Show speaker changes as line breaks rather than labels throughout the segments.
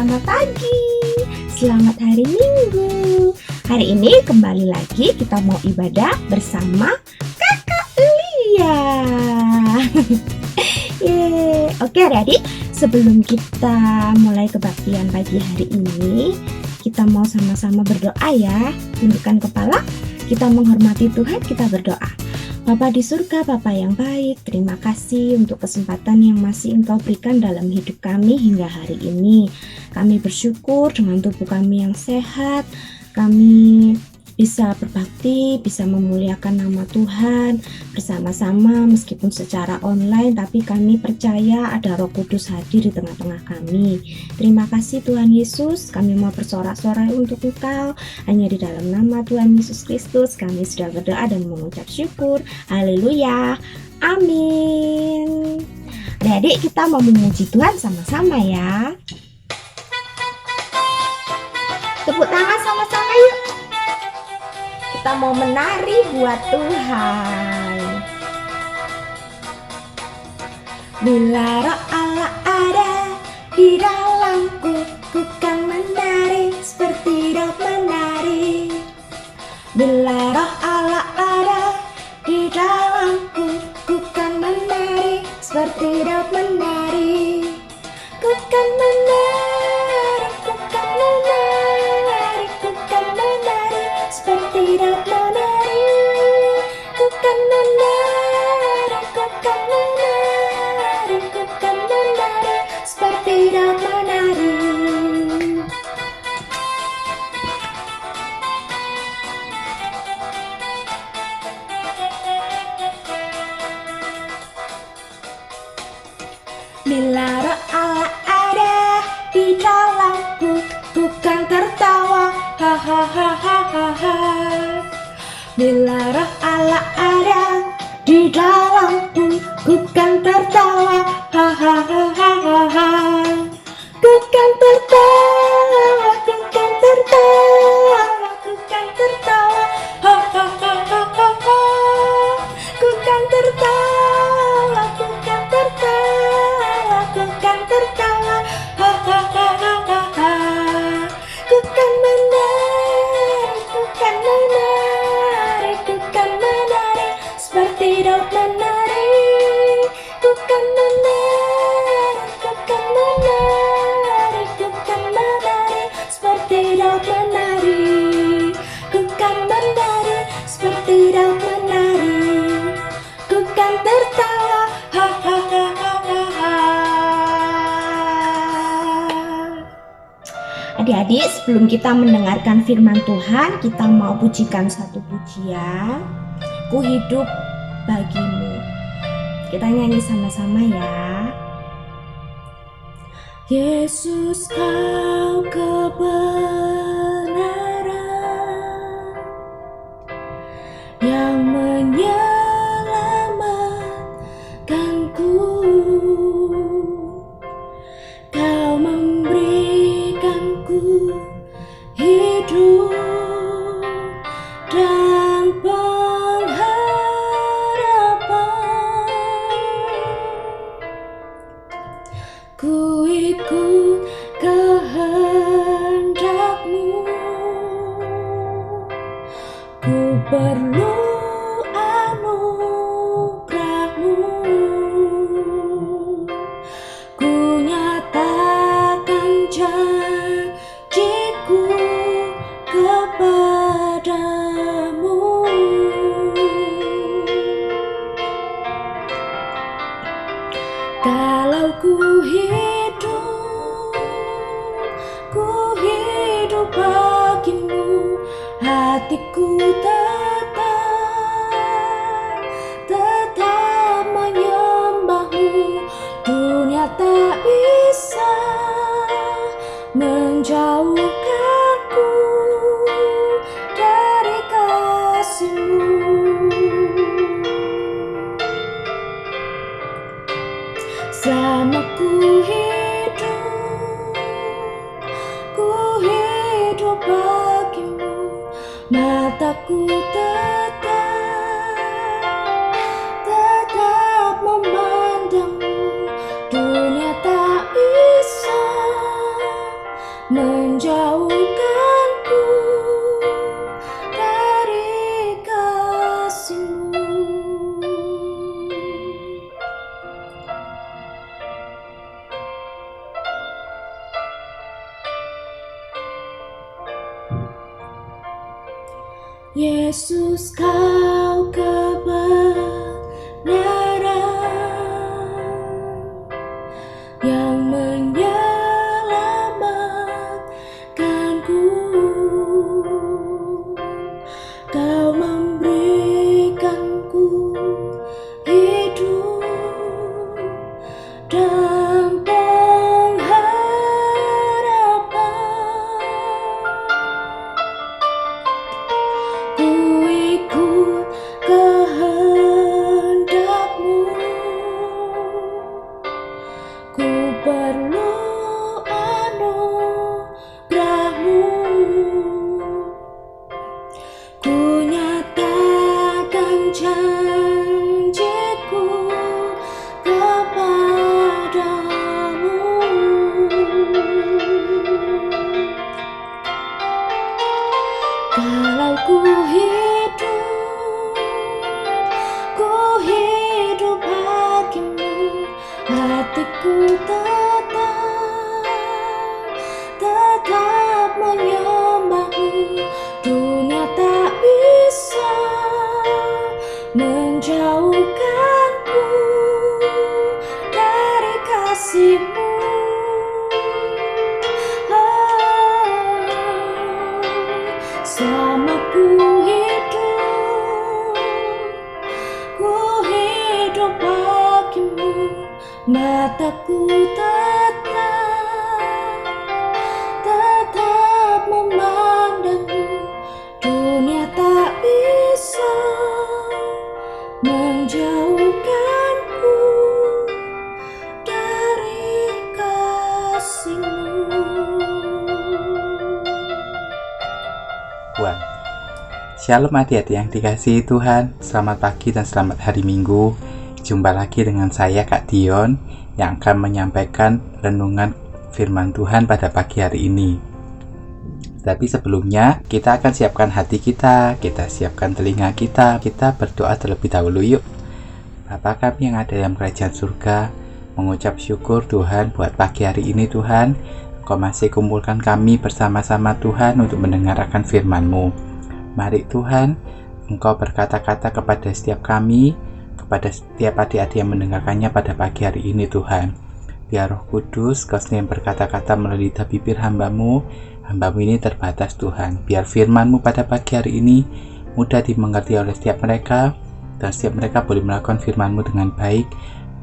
selamat pagi, selamat hari Minggu. Hari ini kembali lagi kita mau ibadah bersama Kakak Lia. Oke adik-adik, sebelum kita mulai kebaktian pagi hari ini, kita mau sama-sama berdoa ya. Tundukkan kepala, kita menghormati Tuhan, kita berdoa. Bapa di surga, Bapa yang baik, terima kasih untuk kesempatan yang masih Engkau berikan dalam hidup kami hingga hari ini. Kami bersyukur dengan tubuh kami yang sehat, kami bisa berbakti, bisa memuliakan nama Tuhan bersama-sama meskipun secara online, tapi kami percaya ada Roh Kudus hadir di tengah-tengah kami. Terima kasih Tuhan Yesus, kami mau bersorak-sorai untuk Engkau. Hanya di dalam nama Tuhan Yesus Kristus kami sudah berdoa dan mengucap syukur. Haleluya, amin. Adik-adik, kita mau memuji Tuhan sama-sama ya. Tepuk tangan sama-sama yuk. Kita mau menari buat Tuhan. Bila Roh Allah ada di dalamku, ku kan menari seperti Daud menari. Bila Roh Allah ada di dalamku, ku kan menari seperti Daud menari. Ku kan menari, ku kan menari, ku kan menari seperti Daud menari. Ku kan menari, ku kan menari, ku kan menari seperti Daud menari. Bila Roh Allah ada di dalamku, ku kan tertawa, ha ha ha ha ha ha. Bila Roh Allah ada di dalamku, ku kan tertawa, ha ha ha ha ha ha. Ku kan tertawa, ku kan tertawa, ku kan tertawa, ha ha ha ha ha ha. Ku kan tertawa, ku kan tertawa, ku kan tertawa, ha ha ha ha ha ha. Ku kan menari, ku kan menari, ku kan menari seperti Daud menari. Ku kan menari, ku kan menari, ku kan menari seperti Daud menari. Ku kan menari seperti Daud menari. Ku kan tertawa, ha ha ha ha ha ha. Adik-adik, sebelum kita mendengarkan firman Tuhan, kita mau pujikan satu pujian. Ku hidup bagimu. Kita nyanyi sama-sama ya. Yesus, kau kebenaran yang menyelamatkanku. Kau memberikanku hidup dan pengharapan. Ku ikut kehendak-Mu. Ku perlu anugerah-Mu. Ku nyatakan janjiku kepadamu. Kalau ku hidup bagimu, hatiku tetap menyembah-Mu. Dunia tak bisa menjauhkanku dari kasih-Mu. Selama ku hidup bagimu, mataku tetap memandangmu. Dunia tak bisa Yesus, kau kebenaran yang menyelamatkanku. Kau memberikanku hidup dan pengharapan. Ku ikut kehendak-Mu, ku perlu anugerah-Mu. Ku nyatakan janjiku kepadamu. Kalau ku hidup bagimu, hatiku tetap menyembah-Mu. Dunia tak bisa menjauhkanku dari kasih-Mu. Selama ku hidup bagimu, mataku tetap memandang-Mu. Dunia tak bisa menjauhkanku dari kasih-Mu.
Tuhan. Shalom adik-adik yang dikasihi Tuhan, selamat pagi dan selamat hari Minggu. Jumpa lagi dengan saya Kak Dion yang akan menyampaikan renungan firman Tuhan pada pagi hari ini. Tapi sebelumnya kita akan siapkan hati kita siapkan telinga kita berdoa terlebih dahulu yuk. Bapa kami yang ada dalam kerajaan surga, mengucap syukur Tuhan buat pagi hari ini Tuhan. Engkau masih kumpulkan kami bersama-sama Tuhan untuk mendengarkan firman-Mu. Mari Tuhan, Engkau berkata-kata kepada setiap kami, kepada setiap adik-adik yang mendengarkannya pada pagi hari ini Tuhan. Biar Roh Kudus Kau sendiri berkata-kata melalui bibir hamba-Mu ini terbatas Tuhan. Biar firman-Mu pada pagi hari ini mudah dimengerti oleh setiap mereka, dan setiap mereka boleh melakukan firman-Mu dengan baik,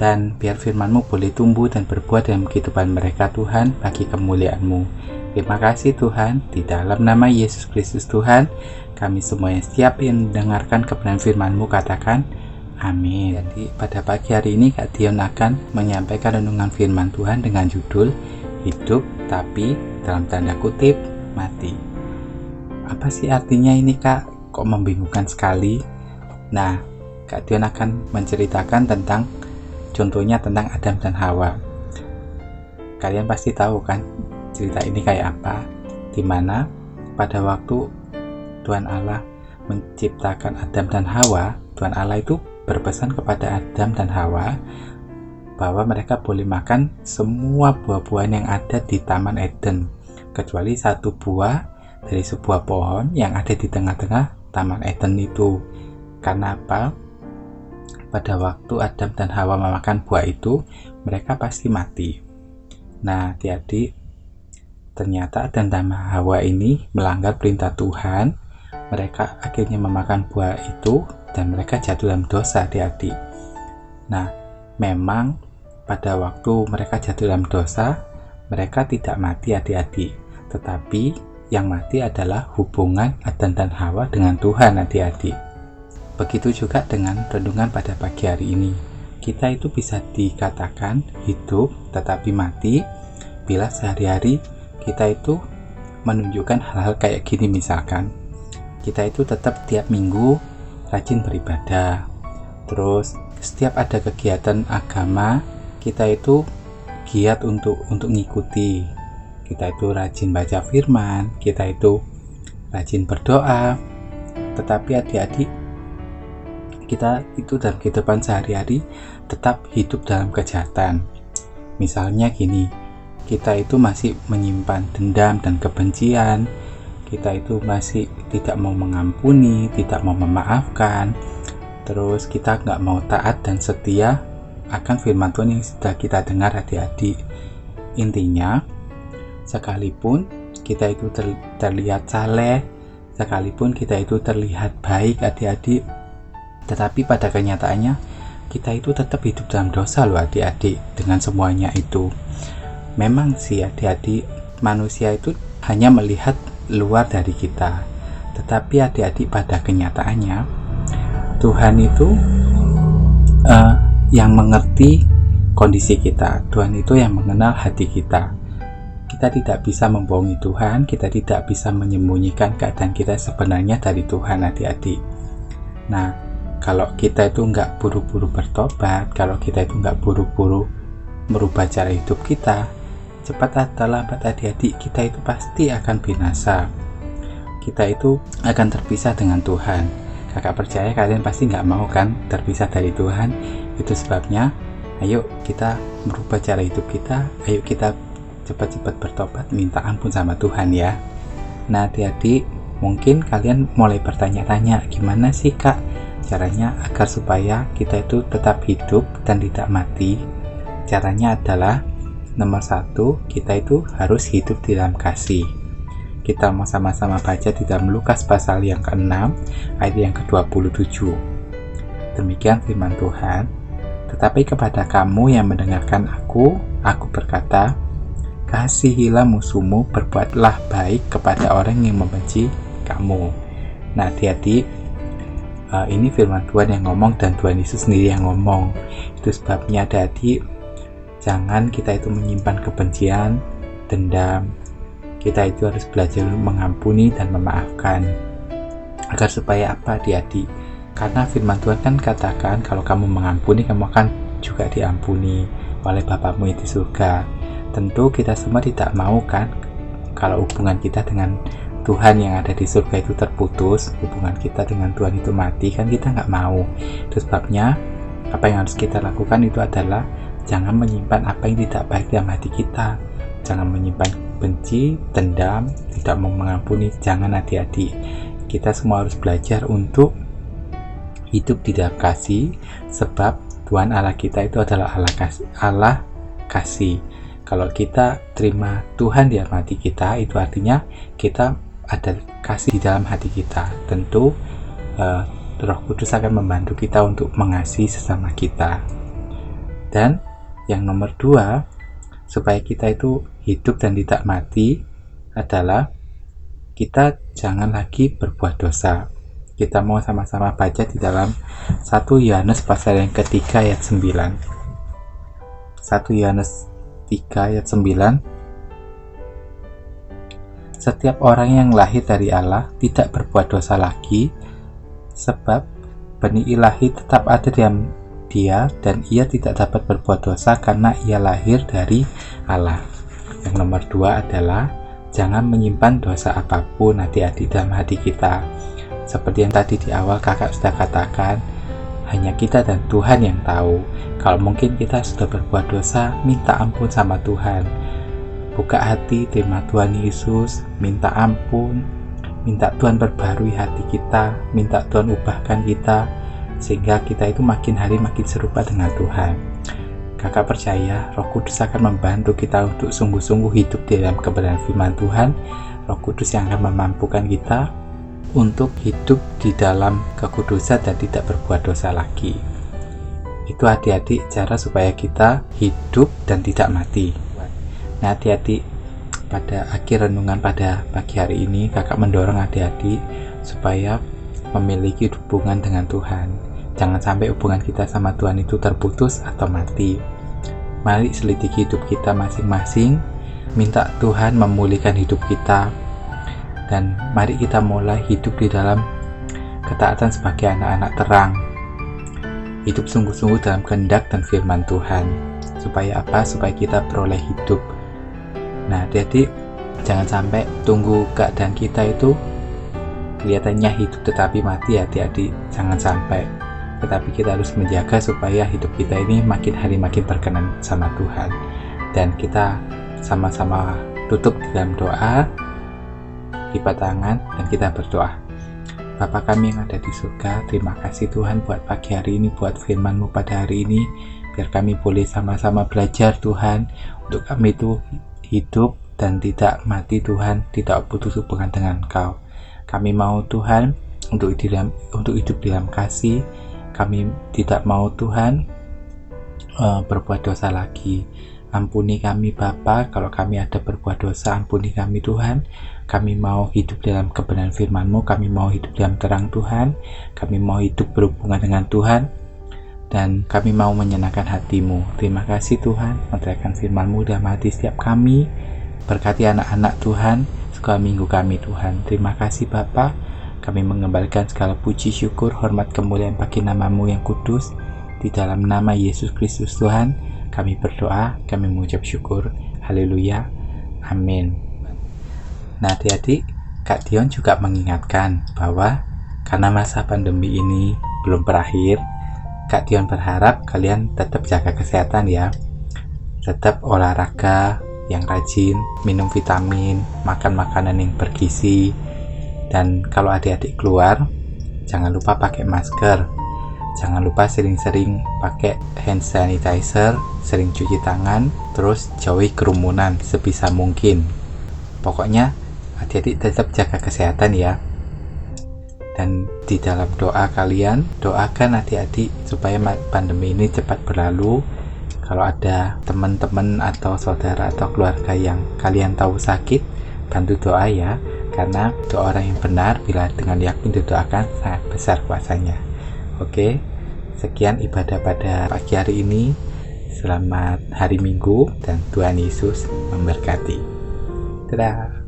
dan biar firman-Mu boleh tumbuh dan berbuah dalam kehidupan mereka Tuhan, bagi kemuliaan-Mu. Terima kasih Tuhan, di dalam nama Yesus Kristus Tuhan, kami semua yang siap yang mendengarkan kebenaran firman-Mu katakan amin. Jadi pada pagi hari ini Kak Dion akan menyampaikan renungan firman Tuhan dengan judul hidup tapi dalam tanda kutip mati. Apa sih artinya ini Kak? Kok membingungkan sekali? Nah, Kak Dion akan menceritakan tentang contohnya tentang Adam dan Hawa. Kalian pasti tahu kan cerita ini kayak apa? Dimana pada waktu Tuhan Allah menciptakan Adam dan Hawa, Tuhan Allah itu berpesan kepada Adam dan Hawa bahwa mereka boleh makan semua buah-buahan yang ada di Taman Eden, kecuali satu buah dari sebuah pohon yang ada di tengah-tengah Taman Eden itu. Karena apa? Pada waktu Adam dan Hawa memakan buah itu, mereka pasti mati. Nah, adik-adik, ternyata Adam dan Hawa ini melanggar perintah Tuhan. Mereka akhirnya memakan buah itu dan mereka jatuh dalam dosa, adik-adik. Nah, memang pada waktu mereka jatuh dalam dosa, mereka tidak mati, adik-adik. Tetapi yang mati adalah hubungan Adam dan Hawa dengan Tuhan, adik-adik. Begitu juga dengan renungan pada pagi hari ini. Kita itu bisa dikatakan hidup tetapi mati bila sehari-hari kita itu menunjukkan hal-hal kayak gini. Misalkan kita itu tetap tiap minggu rajin beribadah, terus setiap ada kegiatan agama kita itu giat untuk ngikuti, kita itu rajin baca firman, kita itu rajin berdoa. Tetapi adik-adik, kita itu dalam kehidupan sehari-hari tetap hidup dalam kejahatan. Misalnya gini, kita itu masih menyimpan dendam dan kebencian, kita itu masih tidak mau mengampuni, tidak mau memaafkan, terus kita nggak mau taat dan setia akan firman Tuhan yang sudah kita dengar adik-adik. Intinya, sekalipun kita itu terlihat saleh, sekalipun kita itu terlihat baik adik-adik, tetapi pada kenyataannya kita itu tetap hidup dalam dosa loh adik-adik. Dengan semuanya itu, memang sih adik-adik, manusia itu hanya melihat luar dari kita, tetapi adik-adik pada kenyataannya Tuhan itu yang mengerti kondisi kita. Tuhan itu yang mengenal hati kita. Kita tidak bisa membohongi Tuhan, kita tidak bisa menyembunyikan keadaan kita sebenarnya dari Tuhan adik-adik. Nah, kalau kita itu nggak buru-buru bertobat, kalau kita itu nggak buru-buru merubah cara hidup kita, cepat atau lambat adik-adik, kita itu pasti akan binasa. Kita itu akan terpisah dengan Tuhan. Kakak percaya kalian pasti nggak mau kan terpisah dari Tuhan. Itu sebabnya, ayo kita merubah cara hidup kita, ayo kita cepat-cepat bertobat, minta ampun sama Tuhan ya. Nah adik-adik, mungkin kalian mulai bertanya-tanya, gimana sih kak caranya agar supaya kita itu tetap hidup dan tidak mati? Caranya adalah, nomor 1, kita itu harus hidup di dalam kasih. Kita mau sama-sama baca di dalam Lukas pasal yang ke-6 ayat yang ke-27. Demikian firman Tuhan. Tetapi kepada kamu yang mendengarkan aku berkata, kasihilah musuhmu, berbuatlah baik kepada orang yang membenci kamu. Nah adik-adik, ini firman Tuhan yang ngomong dan Tuhan Yesus sendiri yang ngomong. Itu sebabnya adik-adik, jangan kita itu menyimpan kebencian, dendam. Kita itu harus belajar mengampuni dan memaafkan. Agar supaya apa adik-adik? Karena firman Tuhan kan katakan, kalau kamu mengampuni, kamu akan juga diampuni oleh Bapamu yang di surga. Tentu kita semua tidak mau kan, kalau hubungan kita dengan Tuhan yang ada di surga itu terputus, hubungan kita dengan Tuhan itu mati, kan kita nggak mau. Itu sebabnya, apa yang harus kita lakukan itu adalah jangan menyimpan apa yang tidak baik dalam hati kita. Jangan menyimpan benci, dendam, tidak mau mengampuni. Jangan adik-adik. Kita semua harus belajar untuk hidup di dalam kasih, sebab Tuhan Allah kita itu adalah Allah kasih. Kalau kita terima Tuhan di dalam hati kita, itu artinya kita ada kasih di dalam hati kita. Tentu Roh Kudus akan membantu kita untuk mengasihi sesama kita. Dan yang nomor 2, supaya kita itu hidup dan tidak mati, adalah kita jangan lagi berbuat dosa. Kita mau sama-sama baca di dalam 1 Yohanes pasal yang ke-3 ayat 9. 1 Yohanes 3 ayat 9. Setiap orang yang lahir dari Allah tidak berbuat dosa lagi, sebab benih ilahi tetap ada di dalam dia dan ia tidak dapat berbuat dosa karena ia lahir dari Allah. Yang nomor 2 adalah jangan menyimpan dosa apapun adik-adik dalam hati kita. Seperti yang tadi di awal kakak sudah katakan, hanya kita dan Tuhan yang tahu. Kalau mungkin kita sudah berbuat dosa, minta ampun sama Tuhan. Buka hati, terima Tuhan Yesus, minta ampun, minta Tuhan perbarui hati kita, minta Tuhan ubahkan kita, sehingga kita itu makin hari makin serupa dengan Tuhan. Kakak percaya Roh Kudus akan membantu kita untuk sungguh-sungguh hidup di dalam kebenaran firman Tuhan. Roh Kudus yang akan memampukan kita untuk hidup di dalam kekudusan dan tidak berbuat dosa lagi. Itu adik-adik cara supaya kita hidup dan tidak mati. Nah adik-adik, pada akhir renungan pada pagi hari ini, kakak mendorong adik-adik supaya memiliki hubungan dengan Tuhan. Jangan sampai hubungan kita sama Tuhan itu terputus atau mati. Mari selidiki hidup kita masing-masing, minta Tuhan memulihkan hidup kita, dan mari kita mulai hidup di dalam ketaatan sebagai anak-anak terang. Hidup sungguh-sungguh dalam kehendak dan firman Tuhan. Supaya apa? Supaya kita peroleh hidup. Nah, jadi jangan sampai tunggu keadaan kita itu kelihatannya hidup tetapi mati, hati-hati, jangan sampai. Tetapi kita harus menjaga supaya hidup kita ini makin hari makin berkenan sama Tuhan. Dan kita sama-sama tutup di dalam doa. lipat tangan, dan kita berdoa. Bapa kami yang ada di surga, terima kasih Tuhan buat pagi hari ini, buat firman-Mu pada hari ini, biar kami boleh sama-sama belajar Tuhan, untuk kami itu hidup dan tidak mati Tuhan, tidak putus hubungan dengan Engkau. Kami mau Tuhan untuk hidup dalam kasih. Kami tidak mau Tuhan berbuat dosa lagi. Ampuni kami Bapa, kalau kami ada berbuat dosa, ampuni kami Tuhan. Kami mau hidup dalam kebenaran firman-Mu, kami mau hidup dalam terang Tuhan, kami mau hidup berhubungan dengan Tuhan, dan kami mau menyenangkan hati-Mu. Terima kasih Tuhan, menerangkan firman-Mu dalam hati setiap kami. Berkati anak-anak Tuhan, segala minggu kami Tuhan. Terima kasih Bapa, kami mengembalikan segala puji, syukur, hormat, kemuliaan bagi nama-Mu yang kudus. Di dalam nama Yesus Kristus Tuhan, kami berdoa, kami mengucap syukur. Haleluya. Amin. Nah, adik-adik, Kak Dion juga mengingatkan bahwa karena masa pandemi ini belum berakhir, Kak Dion berharap kalian tetap jaga kesehatan ya. Tetap olahraga yang rajin, minum vitamin, makan makanan yang bergizi, dan kalau adik-adik keluar, jangan lupa pakai masker. Jangan lupa sering-sering pakai hand sanitizer, sering cuci tangan, terus jauhi kerumunan sebisa mungkin. Pokoknya adik-adik tetap jaga kesehatan ya. Dan di dalam doa kalian, doakan adik-adik supaya pandemi ini cepat berlalu. Kalau ada teman-teman atau saudara atau keluarga yang kalian tahu sakit, bantu doa ya. Karena doa orang yang benar bila dengan yakin didoakan sangat besar kuasanya. Oke, sekian ibadah pada pagi hari ini. Selamat hari Minggu dan Tuhan Yesus memberkati. Dadah.